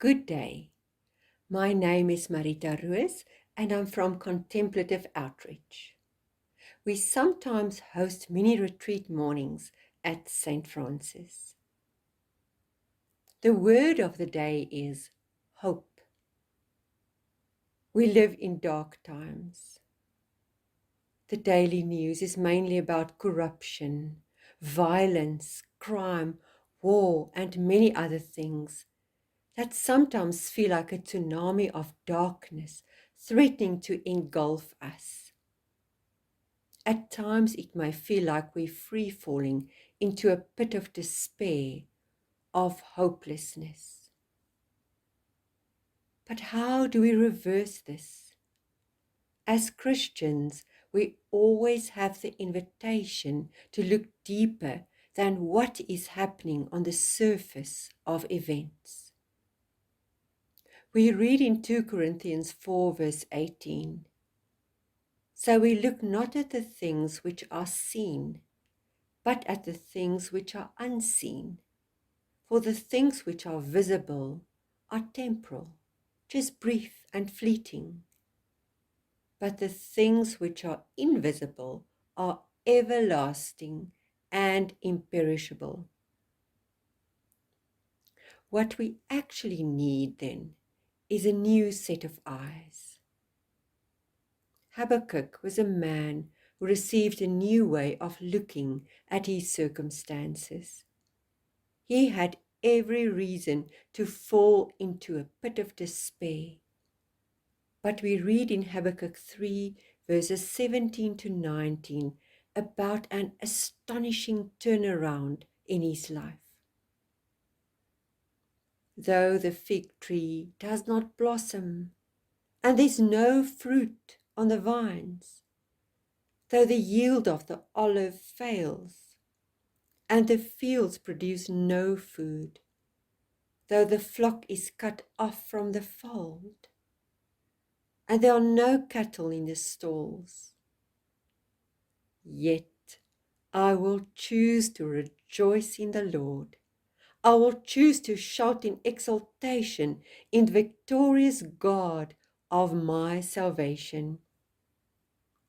Good day. My name is Marita Roos and I'm from Contemplative Outreach. We sometimes host mini retreat mornings at St.Francis. The word of the day is hope. We live in dark times. The daily news is mainly about corruption, violence, crime, war, and many other things that sometimes feel like a tsunami of darkness threatening to engulf us. At times it may feel like we're free falling into a pit of despair, of hopelessness. But how do we reverse this? As Christians, we always have the invitation to look deeper than what is happening on the surface of events. We read in 2 Corinthians 4 verse 18, "So we look not at the things which are seen, but at the things which are unseen. For the things which are visible are temporal, just brief and fleeting. But the things which are invisible are everlasting and imperishable." What we actually need then is a new set of eyes. Habakkuk was a man who received a new way of looking at his circumstances. He had every reason to fall into a pit of despair. But we read in Habakkuk 3, verses 17 to 19, about an astonishing turnaround in his life. Though the fig tree does not blossom, and there's no fruit on the vines, though the yield of the olive fails, and the fields produce no food, though the flock is cut off from the fold, and there are no cattle in the stalls, yet I will choose to rejoice in the Lord. I will choose to shout in exultation in the victorious God of my salvation.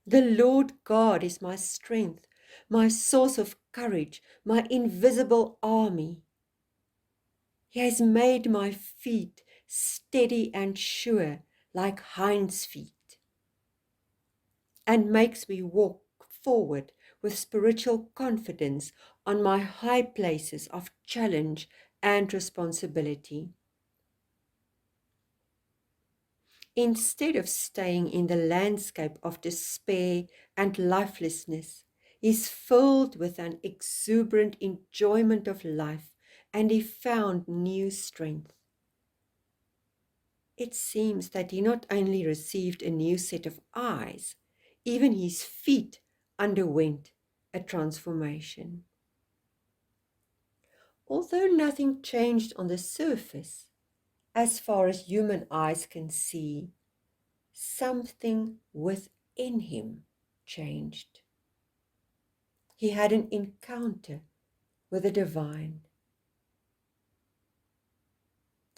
The Lord God is my strength, my source of courage, my invisible army. He has made my feet steady and sure like hinds' feet, and makes me walk forward with spiritual confidence on my high places of challenge and responsibility. Instead of staying in the landscape of despair and lifelessness, he's filled with an exuberant enjoyment of life, and he found new strength. It seems that he not only received a new set of eyes, even his feet underwent a transformation. Although nothing changed on the surface, as far as human eyes can see, something within him changed. He had an encounter with the divine.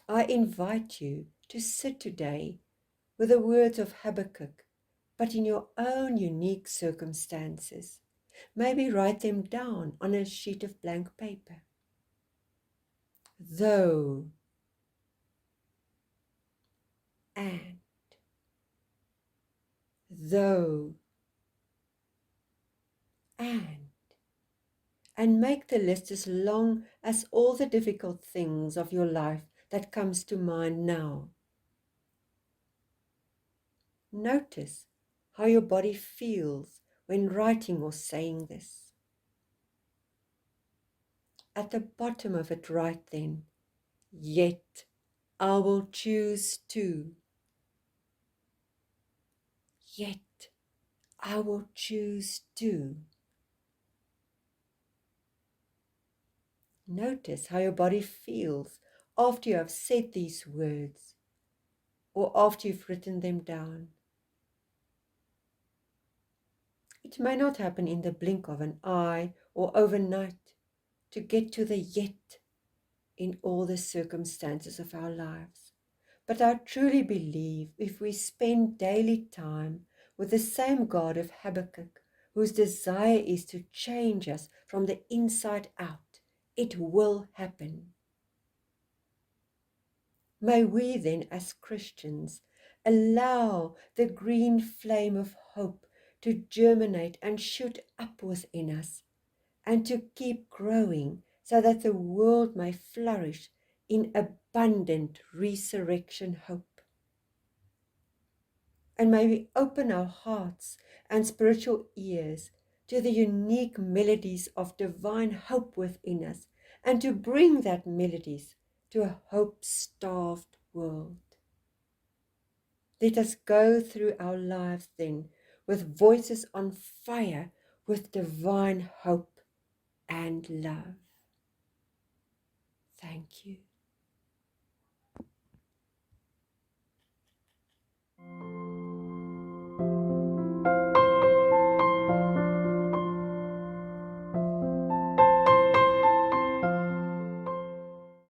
I invite you to sit today with the words of Habakkuk, but in your own unique circumstances. Maybe write them down on a sheet of blank paper. Though, and, though, and make the list as long as all the difficult things of your life that comes to mind now. Notice how your body feels when writing or saying this. At the bottom of it, write then, "Yet I will choose to." Yet I will choose to. Notice how your body feels after you have said these words or after you've written them down. It may not happen in the blink of an eye or overnight to get to the yet in all the circumstances of our lives. But I truly believe if we spend daily time with the same God of Habakkuk, whose desire is to change us from the inside out, it will happen. May we then, as Christians, allow the green flame of hope to germinate and shoot up within us, and to keep growing so that the world may flourish in abundant resurrection hope. And may we open our hearts and spiritual ears to the unique melodies of divine hope within us, and to bring that melodies to a hope-starved world. Let us go through our lives then with voices on fire with divine hope and love. Thank you.